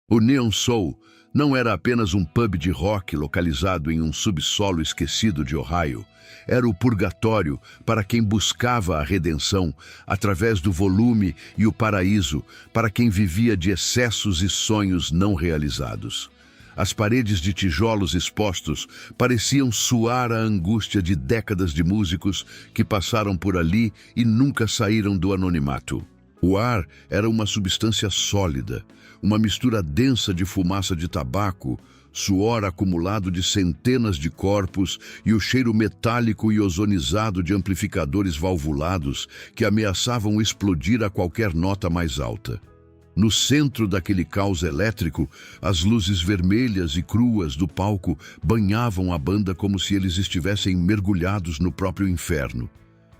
O Neon Soul não era apenas um pub de rock localizado em um subsolo esquecido de Ohio. Era o purgatório para quem buscava a redenção através do volume e o paraíso para quem vivia de excessos e sonhos não realizados. As paredes de tijolos expostos pareciam suar a angústia de décadas de músicos que passaram por ali e nunca saíram do anonimato. O ar era uma substância sólida, uma mistura densa de fumaça de tabaco, suor acumulado de centenas de corpos e o cheiro metálico e ozonizado de amplificadores valvulados que ameaçavam explodir a qualquer nota mais alta. No centro daquele caos elétrico, as luzes vermelhas e cruas do palco banhavam a banda como se eles estivessem mergulhados no próprio inferno.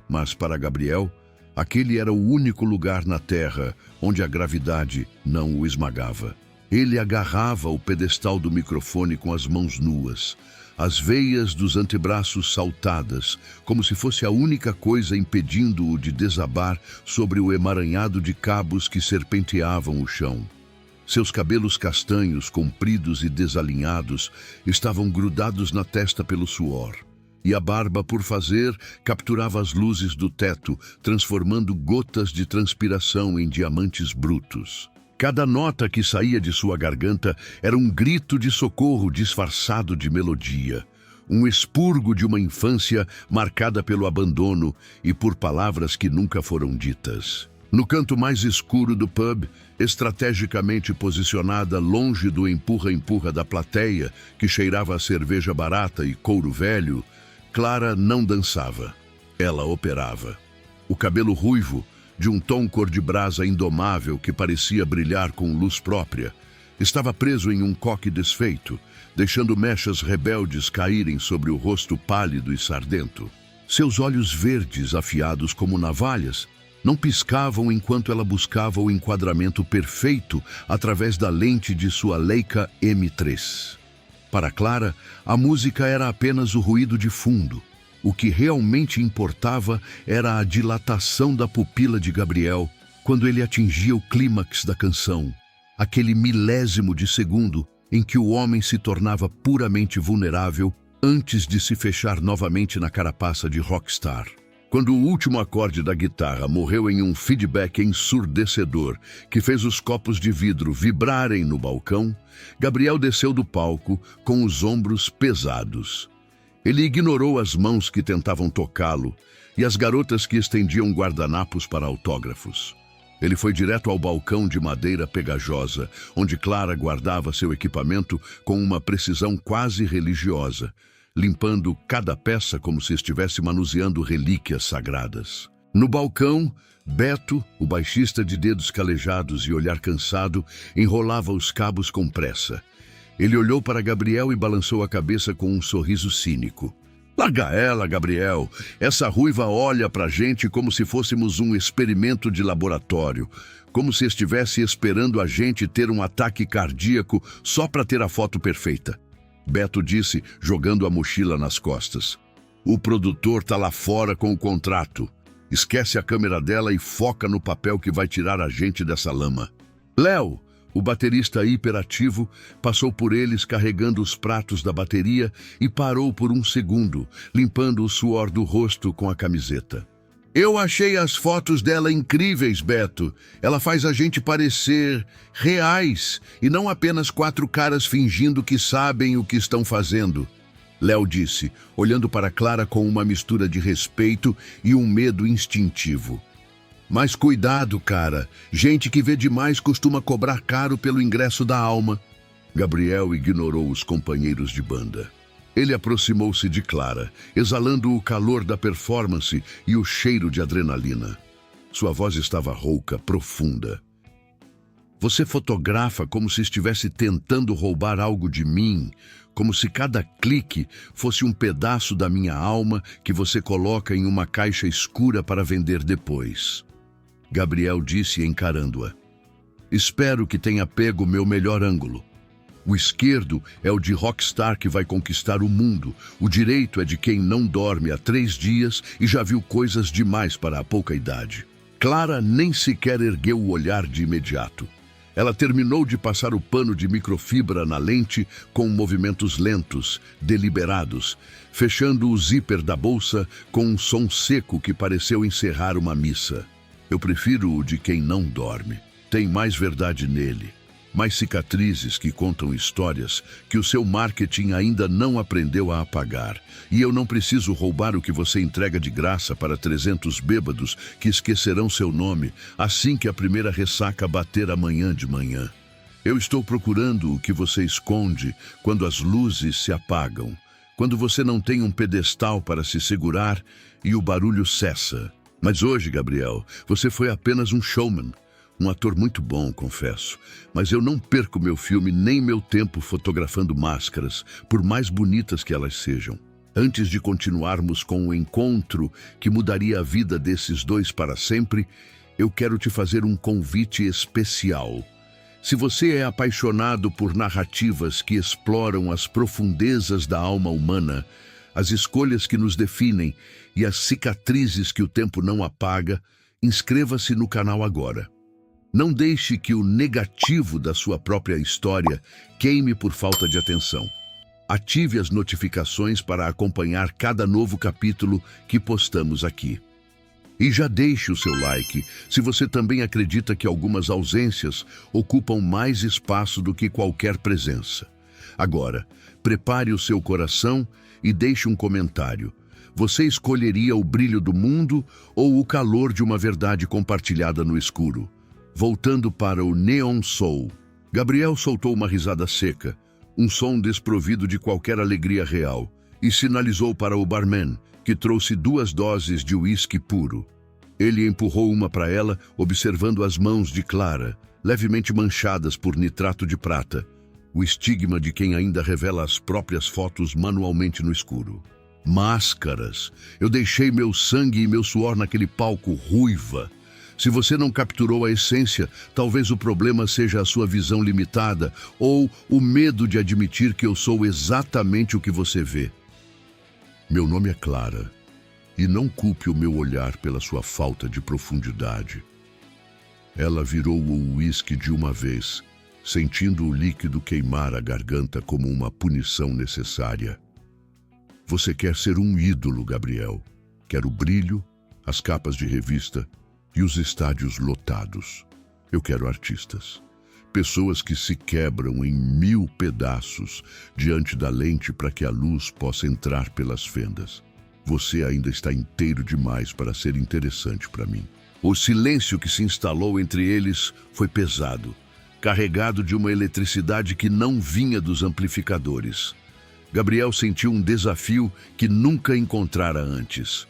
Mas para Gabriel, aquele era o único lugar na Terra onde a gravidade não o esmagava. Ele agarrava o pedestal do microfone com as mãos nuas, as veias dos antebraços saltadas, como se fosse a única coisa impedindo-o de desabar sobre o emaranhado de cabos que serpenteavam o chão. Seus cabelos castanhos, compridos e desalinhados, estavam grudados na testa pelo suor. E a barba por fazer capturava as luzes do teto, transformando gotas de transpiração em diamantes brutos. Cada nota que saía de sua garganta era um grito de socorro disfarçado de melodia, um expurgo de uma infância marcada pelo abandono e por palavras que nunca foram ditas. No canto mais escuro do pub, estrategicamente posicionada longe do empurra-empurra da plateia, que cheirava a cerveja barata e couro velho, Clara não dançava. Ela operava. O cabelo ruivo, de um tom cor-de-brasa indomável que parecia brilhar com luz própria, estava preso em um coque desfeito, deixando mechas rebeldes caírem sobre o rosto pálido e sardento. Seus olhos verdes, afiados como navalhas, não piscavam enquanto ela buscava o enquadramento perfeito através da lente de sua Leica M3. Para Clara, a música era apenas o ruído de fundo. O que realmente importava era a dilatação da pupila de Gabriel quando ele atingia o clímax da canção, aquele milésimo de segundo em que o homem se tornava puramente vulnerável antes de se fechar novamente na carapaça de rockstar. Quando o último acorde da guitarra morreu em um feedback ensurdecedor que fez os copos de vidro vibrarem no balcão, Gabriel desceu do palco com os ombros pesados. Ele ignorou as mãos que tentavam tocá-lo e as garotas que estendiam guardanapos para autógrafos. Ele foi direto ao balcão de madeira pegajosa, onde Clara guardava seu equipamento com uma precisão quase religiosa, limpando cada peça como se estivesse manuseando relíquias sagradas. No balcão, Beto, o baixista de dedos calejados e olhar cansado, enrolava os cabos com pressa. Ele olhou para Gabriel e balançou a cabeça com um sorriso cínico. Larga ela, Gabriel. Essa ruiva olha pra gente como se fôssemos um experimento de laboratório, como se estivesse esperando a gente ter um ataque cardíaco só para ter a foto perfeita. Beto disse, jogando a mochila nas costas. O produtor tá lá fora com o contrato. Esquece a câmera dela e foca no papel que vai tirar a gente dessa lama. Léo, o baterista hiperativo, passou por eles carregando os pratos da bateria e parou por um segundo, limpando o suor do rosto com a camiseta. Eu achei as fotos dela incríveis, Beto. Ela faz a gente parecer reais e não apenas quatro caras fingindo que sabem o que estão fazendo. Léo disse, olhando para Clara com uma mistura de respeito e um medo instintivo. Mas cuidado, cara. Gente que vê demais costuma cobrar caro pelo ingresso da alma. Gabriel ignorou os companheiros de banda. Ele aproximou-se de Clara, exalando o calor da performance e o cheiro de adrenalina. Sua voz estava rouca, profunda. Você fotografa como se estivesse tentando roubar algo de mim, como se cada clique fosse um pedaço da minha alma que você coloca em uma caixa escura para vender depois. Gabriel disse encarando-a. Espero que tenha pego meu melhor ângulo. O esquerdo é o de rockstar que vai conquistar o mundo. O direito é de quem não dorme há 3 dias e já viu coisas demais para a pouca idade. Clara nem sequer ergueu o olhar de imediato. Ela terminou de passar o pano de microfibra na lente com movimentos lentos, deliberados, fechando o zíper da bolsa com um som seco que pareceu encerrar uma missa. Eu prefiro o de quem não dorme. Tem mais verdade nele. Mais cicatrizes que contam histórias que o seu marketing ainda não aprendeu a apagar. E eu não preciso roubar o que você entrega de graça para 300 bêbados que esquecerão seu nome assim que a primeira ressaca bater amanhã de manhã. Eu estou procurando o que você esconde quando as luzes se apagam, quando você não tem um pedestal para se segurar e o barulho cessa. Mas hoje, Gabriel, você foi apenas um showman. Um ator muito bom, confesso, mas eu não perco meu filme nem meu tempo fotografando máscaras, por mais bonitas que elas sejam. Antes de continuarmos com o encontro que mudaria a vida desses dois para sempre, eu quero te fazer um convite especial. Se você é apaixonado por narrativas que exploram as profundezas da alma humana, as escolhas que nos definem e as cicatrizes que o tempo não apaga, inscreva-se no canal agora. Não deixe que o negativo da sua própria história queime por falta de atenção. Ative as notificações para acompanhar cada novo capítulo que postamos aqui. E já deixe o seu like se você também acredita que algumas ausências ocupam mais espaço do que qualquer presença. Agora, prepare o seu coração e deixe um comentário. Você escolheria o brilho do mundo ou o calor de uma verdade compartilhada no escuro? Voltando para o Neon Soul, Gabriel soltou uma risada seca, um som desprovido de qualquer alegria real, e sinalizou para o barman, que trouxe 2 doses de uísque puro. Ele empurrou uma para ela, observando as mãos de Clara, levemente manchadas por nitrato de prata, o estigma de quem ainda revela as próprias fotos manualmente no escuro. Máscaras! Eu deixei meu sangue e meu suor naquele palco ruiva. Se você não capturou a essência, talvez o problema seja a sua visão limitada ou o medo de admitir que eu sou exatamente o que você vê. Meu nome é Clara, e não culpe o meu olhar pela sua falta de profundidade. Ela virou o uísque de uma vez, sentindo o líquido queimar a garganta como uma punição necessária. Você quer ser um ídolo, Gabriel. Quer o brilho, as capas de revista e os estádios lotados. Eu quero artistas. Pessoas que se quebram em 1000 pedaços diante da lente para que a luz possa entrar pelas fendas. Você ainda está inteiro demais para ser interessante para mim. O silêncio que se instalou entre eles foi pesado, carregado de uma eletricidade que não vinha dos amplificadores. Gabriel sentiu um desafio que nunca encontrara antes.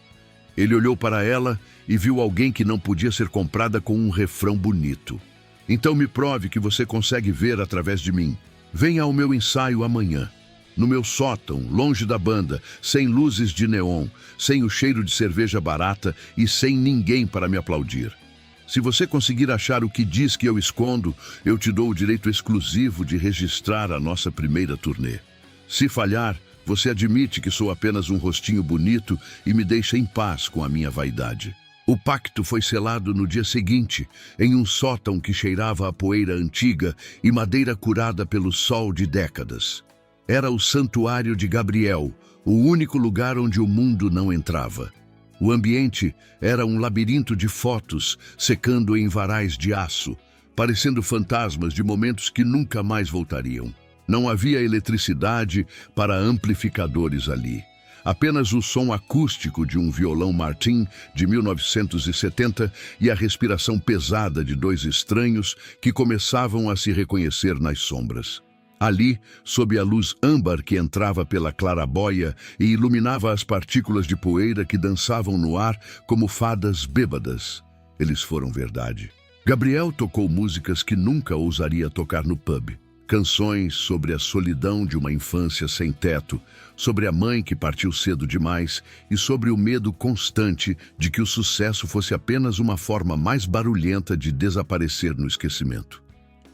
Ele olhou para ela e viu alguém que não podia ser comprada com um refrão bonito. Então me prove que você consegue ver através de mim. Venha ao meu ensaio amanhã. No meu sótão, longe da banda, sem luzes de neon, sem o cheiro de cerveja barata e sem ninguém para me aplaudir. Se você conseguir achar o que diz que eu escondo, eu te dou o direito exclusivo de registrar a nossa primeira turnê. Se falhar, você admite que sou apenas um rostinho bonito e me deixa em paz com a minha vaidade. O pacto foi selado no dia seguinte, em um sótão que cheirava a poeira antiga e madeira curada pelo sol de décadas. Era o santuário de Gabriel, o único lugar onde o mundo não entrava. O ambiente era um labirinto de fotos secando em varais de aço, parecendo fantasmas de momentos que nunca mais voltariam. Não havia eletricidade para amplificadores ali. Apenas o som acústico de um violão Martin de 1970 e a respiração pesada de 2 estranhos que começavam a se reconhecer nas sombras. Ali, sob a luz âmbar que entrava pela clarabóia e iluminava as partículas de poeira que dançavam no ar como fadas bêbadas, eles foram verdade. Gabriel tocou músicas que nunca ousaria tocar no pub. Canções sobre a solidão de uma infância sem teto, sobre a mãe que partiu cedo demais e sobre o medo constante de que o sucesso fosse apenas uma forma mais barulhenta de desaparecer no esquecimento.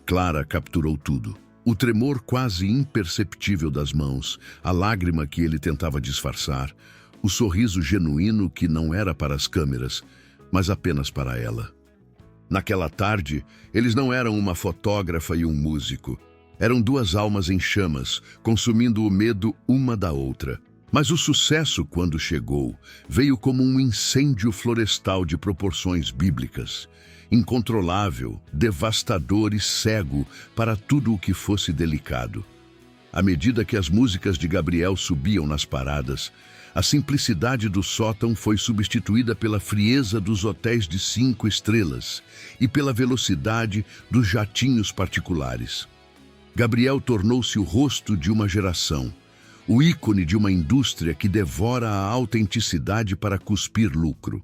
Clara capturou tudo. O tremor quase imperceptível das mãos, a lágrima que ele tentava disfarçar, o sorriso genuíno que não era para as câmeras, mas apenas para ela. Naquela tarde, eles não eram uma fotógrafa e um músico. Eram duas almas em chamas, consumindo o medo uma da outra. Mas o sucesso, quando chegou, veio como um incêndio florestal de proporções bíblicas. Incontrolável, devastador e cego para tudo o que fosse delicado. À medida que as músicas de Gabriel subiam nas paradas, a simplicidade do sótão foi substituída pela frieza dos hotéis de 5 estrelas e pela velocidade dos jatinhos particulares. Gabriel tornou-se o rosto de uma geração, o ícone de uma indústria que devora a autenticidade para cuspir lucro.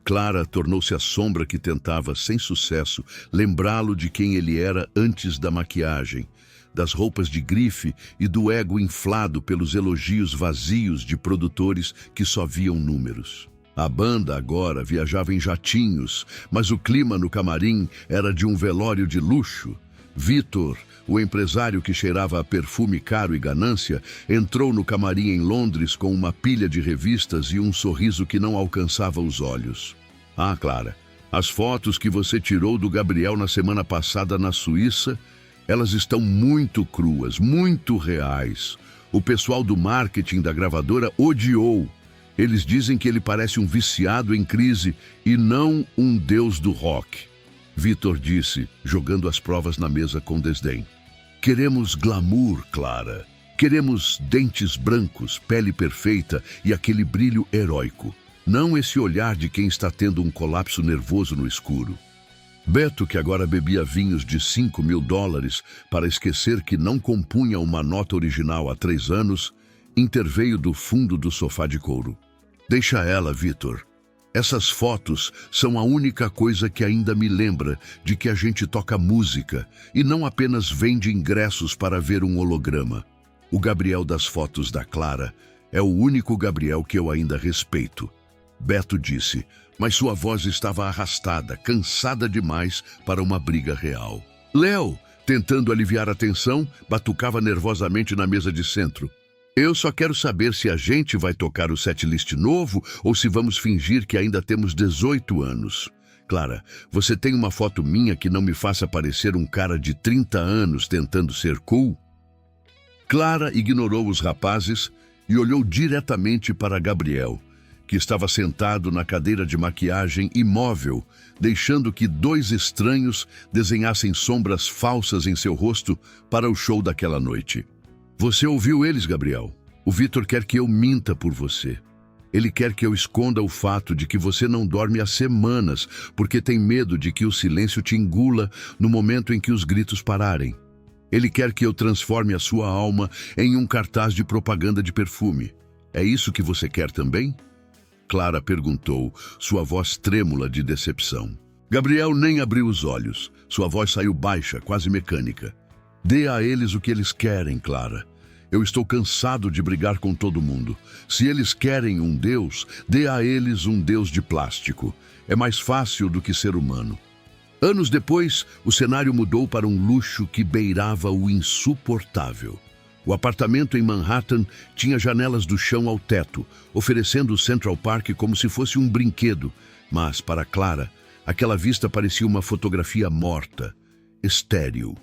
Clara tornou-se a sombra que tentava, sem sucesso, lembrá-lo de quem ele era antes da maquiagem, das roupas de grife e do ego inflado pelos elogios vazios de produtores que só viam números. A banda agora viajava em jatinhos, mas o clima no camarim era de um velório de luxo. Vitor, o empresário que cheirava a perfume caro e ganância, entrou no camarim em Londres com uma pilha de revistas e um sorriso que não alcançava os olhos. Ah, Clara, as fotos que você tirou do Gabriel na semana passada na Suíça, elas estão muito cruas, muito reais. O pessoal do marketing da gravadora odiou. Eles dizem que ele parece um viciado em crise e não um deus do rock. Vitor disse, jogando as provas na mesa com desdém. Queremos glamour, Clara. Queremos dentes brancos, pele perfeita e aquele brilho heróico. Não esse olhar de quem está tendo um colapso nervoso no escuro. Beto, que agora bebia vinhos de $5.000 para esquecer que não compunha uma nota original há 3 anos, interveio do fundo do sofá de couro. Deixa ela, Vitor. Essas fotos são a única coisa que ainda me lembra de que a gente toca música e não apenas vende ingressos para ver um holograma. O Gabriel das fotos da Clara é o único Gabriel que eu ainda respeito. Beto disse, mas sua voz estava arrastada, cansada demais para uma briga real. Léo, tentando aliviar a tensão, batucava nervosamente na mesa de centro. Eu só quero saber se a gente vai tocar o setlist novo ou se vamos fingir que ainda temos 18 anos. Clara, você tem uma foto minha que não me faça parecer um cara de 30 anos tentando ser cool? Clara ignorou os rapazes e olhou diretamente para Gabriel, que estava sentado na cadeira de maquiagem imóvel, deixando que 2 estranhos desenhassem sombras falsas em seu rosto para o show daquela noite. Você ouviu eles, Gabriel? O Vitor quer que eu minta por você. Ele quer que eu esconda o fato de que você não dorme há semanas, porque tem medo de que o silêncio te engula no momento em que os gritos pararem. Ele quer que eu transforme a sua alma em um cartaz de propaganda de perfume. É isso que você quer também? Clara perguntou, sua voz trêmula de decepção. Gabriel nem abriu os olhos. Sua voz saiu baixa, quase mecânica. Dê a eles o que eles querem, Clara. Eu estou cansado de brigar com todo mundo. Se eles querem um Deus, dê a eles um Deus de plástico. É mais fácil do que ser humano. Anos depois, o cenário mudou para um luxo que beirava o insuportável. O apartamento em Manhattan tinha janelas do chão ao teto, oferecendo o Central Park como se fosse um brinquedo. Mas, para Clara, aquela vista parecia uma fotografia morta, estéril.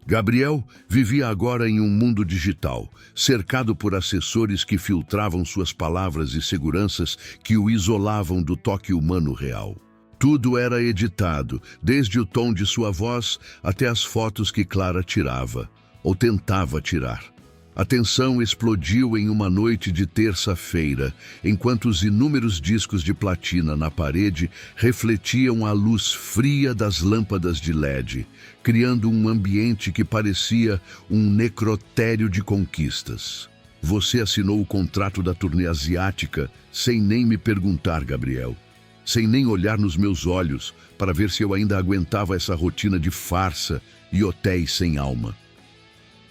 Gabriel vivia agora em um mundo digital, cercado por assessores que filtravam suas palavras e seguranças que o isolavam do toque humano real. Tudo era editado, desde o tom de sua voz até as fotos que Clara tirava, ou tentava tirar. A tensão explodiu em uma noite de terça-feira, enquanto os inúmeros discos de platina na parede refletiam a luz fria das lâmpadas de LED, criando um ambiente que parecia um necrotério de conquistas. Você assinou o contrato da turnê asiática sem nem me perguntar, Gabriel. Sem nem olhar nos meus olhos para ver se eu ainda aguentava essa rotina de farsa e hotéis sem alma.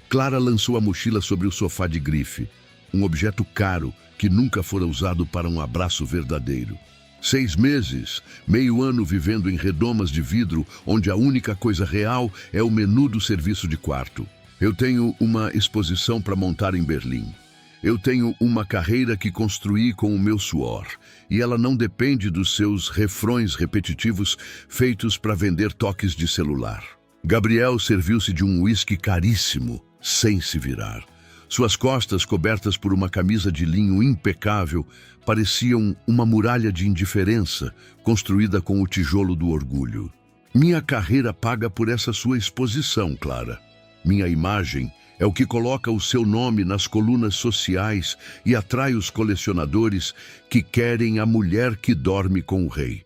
Clara lançou a mochila sobre o sofá de grife, um objeto caro que nunca fora usado para um abraço verdadeiro. 6 meses, meio ano vivendo em redomas de vidro, onde a única coisa real é o menu do serviço de quarto. Eu tenho uma exposição para montar em Berlim. Eu tenho uma carreira que construí com o meu suor, e ela não depende dos seus refrões repetitivos feitos para vender toques de celular. Gabriel serviu-se de um uísque caríssimo, sem se virar. Suas costas, cobertas por uma camisa de linho impecável, pareciam uma muralha de indiferença, construída com o tijolo do orgulho. Minha carreira paga por essa sua exposição, Clara. Minha imagem é o que coloca o seu nome nas colunas sociais e atrai os colecionadores que querem a mulher que dorme com o rei.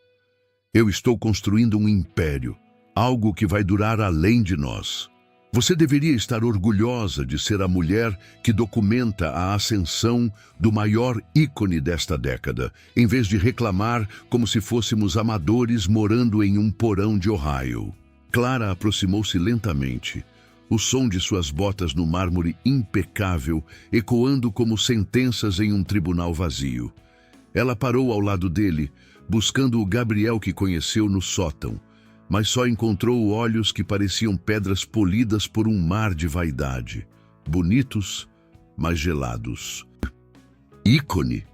Eu estou construindo um império, algo que vai durar além de nós. Você deveria estar orgulhosa de ser a mulher que documenta a ascensão do maior ícone desta década, em vez de reclamar como se fôssemos amadores morando em um porão de Ohio. Clara aproximou-se lentamente, o som de suas botas no mármore impecável, ecoando como sentenças em um tribunal vazio. Ela parou ao lado dele, buscando o Gabriel que conheceu no sótão, mas só encontrou olhos que pareciam pedras polidas por um mar de vaidade. Bonitos, mas gelados. Ícone?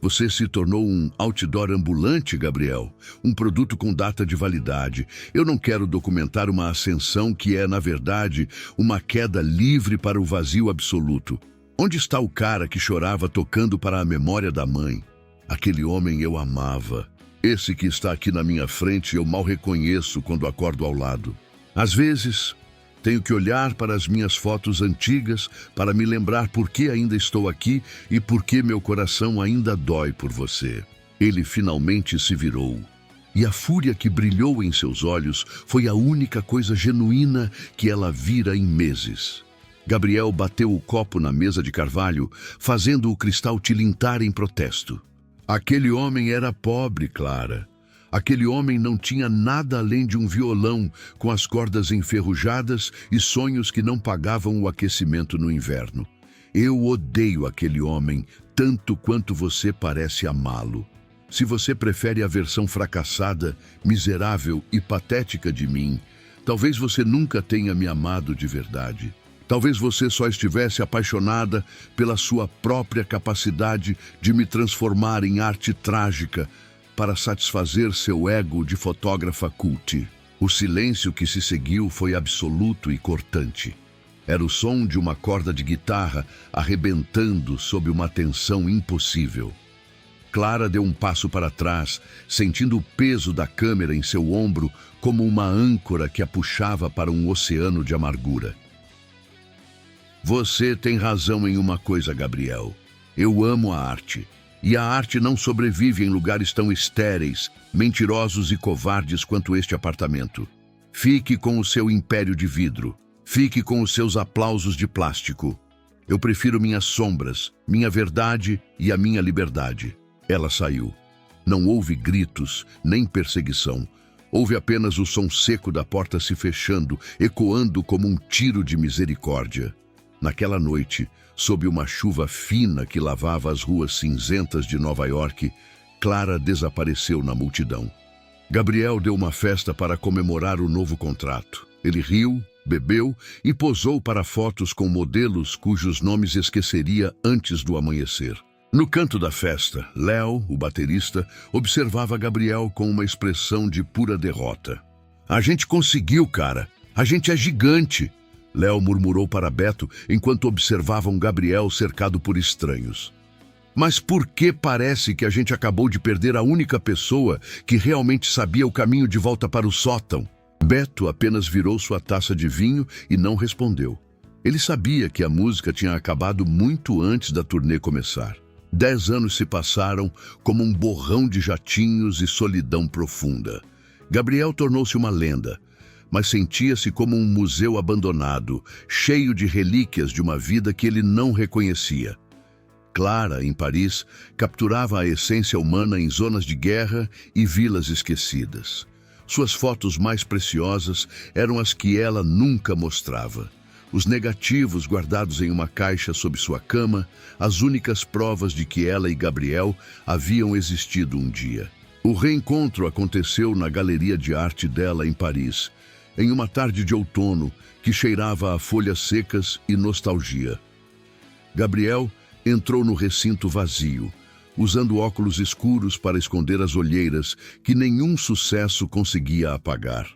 Você se tornou um outdoor ambulante, Gabriel. Um produto com data de validade. Eu não quero documentar uma ascensão que é, na verdade, uma queda livre para o vazio absoluto. Onde está o cara que chorava tocando para a memória da mãe? Aquele homem eu amava. Esse que está aqui na minha frente eu mal reconheço quando acordo ao lado. Às vezes, tenho que olhar para as minhas fotos antigas para me lembrar por que ainda estou aqui e por que meu coração ainda dói por você. Ele finalmente se virou. E a fúria que brilhou em seus olhos foi a única coisa genuína que ela vira em meses. Gabriel bateu o copo na mesa de carvalho, fazendo o cristal tilintar em protesto. Aquele homem era pobre, Clara. Aquele homem não tinha nada além de um violão com as cordas enferrujadas e sonhos que não pagavam o aquecimento no inverno. Eu odeio aquele homem tanto quanto você parece amá-lo. Se você prefere a versão fracassada, miserável e patética de mim, talvez você nunca tenha me amado de verdade. Talvez você só estivesse apaixonada pela sua própria capacidade de me transformar em arte trágica para satisfazer seu ego de fotógrafa cult. O silêncio que se seguiu foi absoluto e cortante. Era o som de uma corda de guitarra arrebentando sob uma tensão impossível. Clara deu um passo para trás, sentindo o peso da câmera em seu ombro como uma âncora que a puxava para um oceano de amargura. Você tem razão em uma coisa, Gabriel. Eu amo a arte. E a arte não sobrevive em lugares tão estéreis, mentirosos e covardes quanto este apartamento. Fique com o seu império de vidro. Fique com os seus aplausos de plástico. Eu prefiro minhas sombras, minha verdade e a minha liberdade. Ela saiu. Não houve gritos, nem perseguição. Houve apenas o som seco da porta se fechando, ecoando como um tiro de misericórdia. Naquela noite, sob uma chuva fina que lavava as ruas cinzentas de Nova York, Clara desapareceu na multidão. Gabriel deu uma festa para comemorar o novo contrato. Ele riu, bebeu e posou para fotos com modelos cujos nomes esqueceria antes do amanhecer. No canto da festa, Léo, o baterista, observava Gabriel com uma expressão de pura derrota. "A gente conseguiu, cara. A gente é gigante." Léo murmurou para Beto enquanto observavam Gabriel cercado por estranhos. "Mas por que parece que a gente acabou de perder a única pessoa que realmente sabia o caminho de volta para o sótão?" Beto apenas virou sua taça de vinho e não respondeu. Ele sabia que a música tinha acabado muito antes da turnê começar. 10 anos se passaram como um borrão de jatinhos e solidão profunda. Gabriel tornou-se uma lenda, mas sentia-se como um museu abandonado, cheio de relíquias de uma vida que ele não reconhecia. Clara, em Paris, capturava a essência humana em zonas de guerra e vilas esquecidas. Suas fotos mais preciosas eram as que ela nunca mostrava. Os negativos guardados em uma caixa sob sua cama, as únicas provas de que ela e Gabriel haviam existido um dia. O reencontro aconteceu na galeria de arte dela em Paris, em uma tarde de outono que cheirava a folhas secas e nostalgia. Gabriel, entrou no recinto vazio, usando óculos escuros para esconder as olheiras que nenhum sucesso conseguia apagar.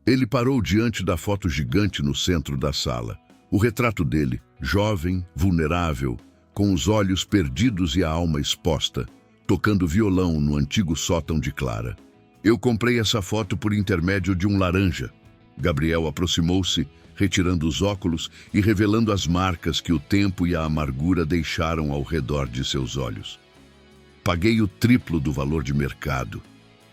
Ele parou diante da foto gigante no centro da sala. O retrato dele, jovem, vulnerável, com os olhos perdidos e a alma exposta, tocando violão no antigo sótão de Clara. Eu comprei essa foto por intermédio de um laranja. Gabriel aproximou-se, retirando os óculos e revelando as marcas que o tempo e a amargura deixaram ao redor de seus olhos. Paguei o triplo do valor de mercado.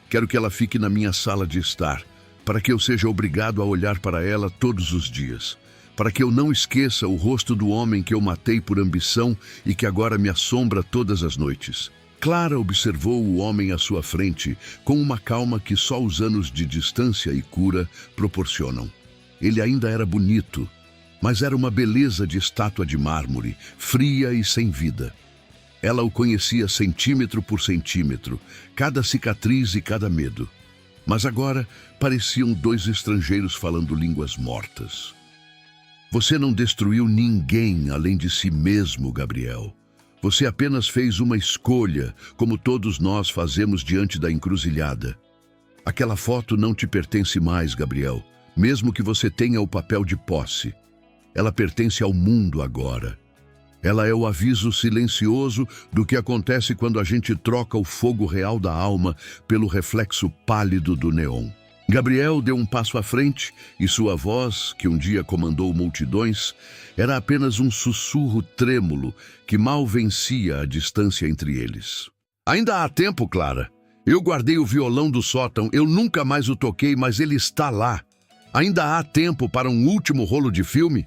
Quero que ela fique na minha sala de estar, para que eu seja obrigado a olhar para ela todos os dias, para que eu não esqueça o rosto do homem que eu matei por ambição e que agora me assombra todas as noites. Clara observou o homem à sua frente com uma calma que só os anos de distância e cura proporcionam. Ele ainda era bonito, mas era uma beleza de estátua de mármore, fria e sem vida. Ela o conhecia centímetro por centímetro, cada cicatriz e cada medo. Mas agora pareciam dois estrangeiros falando línguas mortas. Você não destruiu ninguém além de si mesmo, Gabriel. Você apenas fez uma escolha, como todos nós fazemos diante da encruzilhada. Aquela foto não te pertence mais, Gabriel, mesmo que você tenha o papel de posse. Ela pertence ao mundo agora. Ela é o aviso silencioso do que acontece quando a gente troca o fogo real da alma pelo reflexo pálido do neon. Gabriel deu um passo à frente e sua voz, que um dia comandou multidões, era apenas um sussurro trêmulo que mal vencia a distância entre eles. Ainda há tempo, Clara. Eu guardei o violão do sótão, eu nunca mais o toquei, mas ele está lá. Ainda há tempo para um último rolo de filme?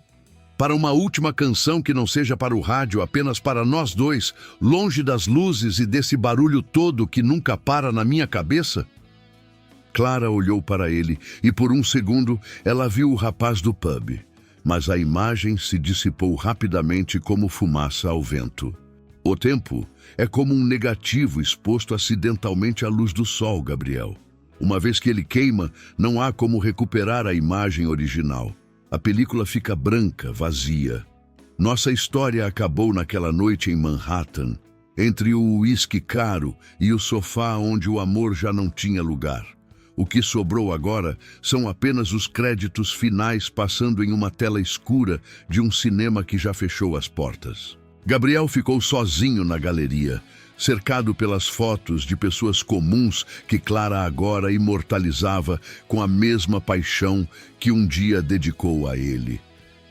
Para uma última canção que não seja para o rádio, apenas para nós dois, longe das luzes e desse barulho todo que nunca para na minha cabeça? Clara olhou para ele e por um segundo ela viu o rapaz do pub, mas a imagem se dissipou rapidamente como fumaça ao vento. O tempo é como um negativo exposto acidentalmente à luz do sol, Gabriel. Uma vez que ele queima, não há como recuperar a imagem original. A película fica branca, vazia. Nossa história acabou naquela noite em Manhattan, entre o uísque caro e o sofá onde o amor já não tinha lugar. O que sobrou agora são apenas os créditos finais passando em uma tela escura de um cinema que já fechou as portas. Gabriel ficou sozinho na galeria, cercado pelas fotos de pessoas comuns que Clara agora imortalizava com a mesma paixão que um dia dedicou a ele.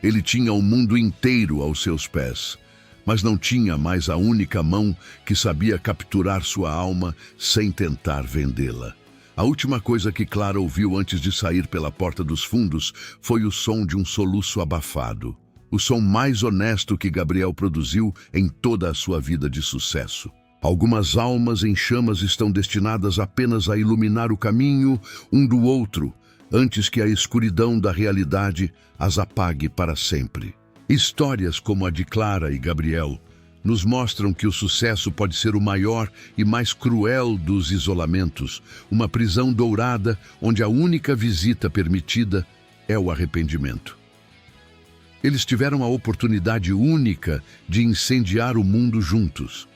Ele tinha o mundo inteiro aos seus pés, mas não tinha mais a única mão que sabia capturar sua alma sem tentar vendê-la. A última coisa que Clara ouviu antes de sair pela porta dos fundos foi o som de um soluço abafado. O som mais honesto que Gabriel produziu em toda a sua vida de sucesso. Algumas almas em chamas estão destinadas apenas a iluminar o caminho um do outro, antes que a escuridão da realidade as apague para sempre. Histórias como a de Clara e Gabriel nos mostram que o sucesso pode ser o maior e mais cruel dos isolamentos, uma prisão dourada onde a única visita permitida é o arrependimento. Eles tiveram a oportunidade única de incendiar o mundo juntos,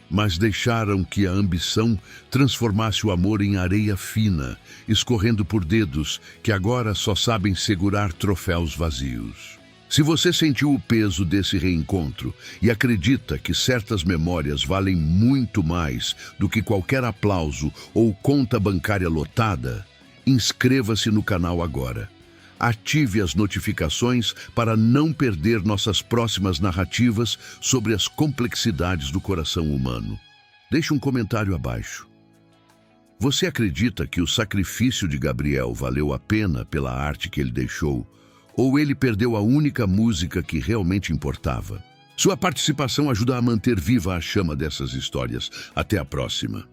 mas deixaram que a ambição transformasse o amor em areia fina, escorrendo por dedos que agora só sabem segurar troféus vazios. Se você sentiu o peso desse reencontro e acredita que certas memórias valem muito mais do que qualquer aplauso ou conta bancária lotada, inscreva-se no canal agora. Ative as notificações para não perder nossas próximas narrativas sobre as complexidades do coração humano. Deixe um comentário abaixo. Você acredita que o sacrifício de Gabriel valeu a pena pela arte que ele deixou? Ou ele perdeu a única música que realmente importava? Sua participação ajuda a manter viva a chama dessas histórias. Até a próxima.